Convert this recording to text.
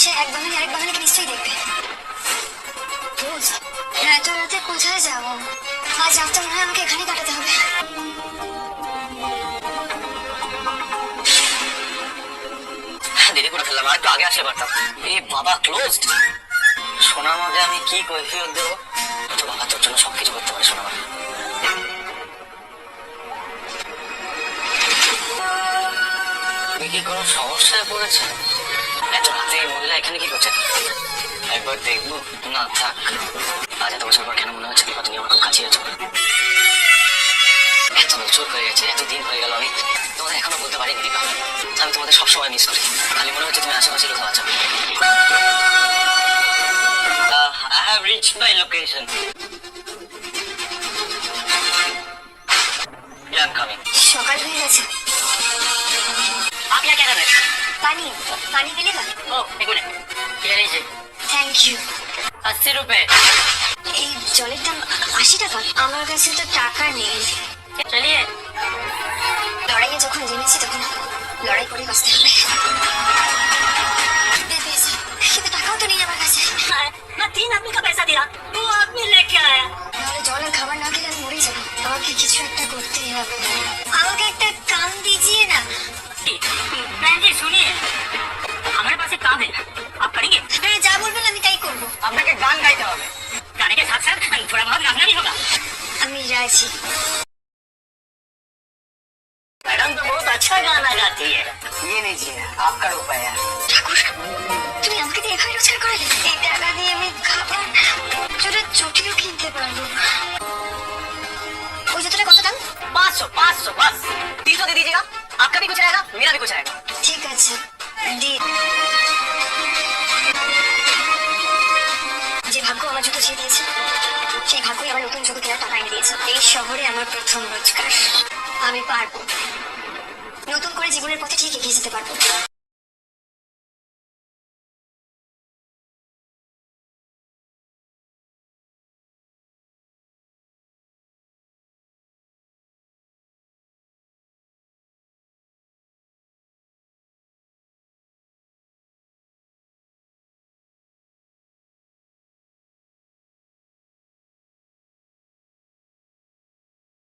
সে এক বাঙালি আরেক বাঙালিকে নিশ্চয়ই দেখবে। রোজ এত রাতে কোথায় যাবো? আজ রাতটা মনে হয় আমাকে এখানেই কাটাতে হবে। দেরি করে ফেললাম, আর একটু আগে আসলে পারতাম। এই বাবা ক্লোজড। সোনার মধ্যে আমি কি কৈফিয়ত দেবো? তো বাবা তোর জন্য সবকিছু করতে পারে সোনা। কি কোনো সমস্যায় পড়েছে? এত রাতে এই মহিলা এখানে কি করছে? একবার দেখবো। না থাক, আজ এত বছর পর কেন মনে হচ্ছে তুমি আমার খুব কাছে আছো। এত বছর হয়ে গেছে, এত দিন হয়ে গেল, আমি তোমাদের এখনো বলতে পারিনি দীপা। আমি তোমাদের সবসময় মিস করি, খালি মনে হচ্ছে তুমি আশেপাশে কোথাও আছো। I have reached my location. Yeah, I'm coming. সকাল হয়ে গেছে। आप यहाँ क्या कर रहे हैं? পানি পানি পেলে? ओह, एक मिनट, ये लीजिए। Thank you. 80 रुपए। এই জলের দাম 80 টাকা? আমার কাছে তো টাকা নেই। चलिए। লড়াইয়ে যখন জেনেছি তখন লড়াই করে বাঁচতে হবে। কিন্তু টাকাও তো নেই আমার কাছে। मैं 3 आदमी का पैसा दिया, 2 आदमी लेके आया। নাহলে জল আর খাবার না খেলে আমি মরে যাবো। আমাকে কিছু একটা করতেই হবে। আমাকে একটা কাম দিজিয়ে না। बहन जी सुनिए, हमारे पास एक काम है, आप करेंगे? আপনারা যা বলবেন আমি তাই করবো। আপনাকে গান গাইতে হবে, गाने के साथ साथ थोड़ा बहुत नाचना भी होगा। আমি রাজি। मैडम तो बहुत अच्छा गाना गाती है। ये लीजिए आपका रुपया। ঠাকুর, তুমি আমাকে দিয়ে এভাবে রোজগার করালে? এই টাকা দিয়ে আমি খাবার জোরে চটিও কিনতে পারবো। ওই জুতোটা কত দাম? 500 बस। 300 दे दीजिएगा, आपका भी कुछ रहेगा, मेरा भी कुछ रहेगा। ঠিক আছে দি। যে ভাগ্য আমার জুতো ছিঁড়ে দিয়েছে, সেই ভাগ্যই আমার নতুন জুতো কেনার টাকা এনে দিয়েছে। এই শহরে আমার প্রথম রোজগার। আমি পারবো, নতুন করে জীবনের পথে ঠিক এগিয়ে যেতে পারবো।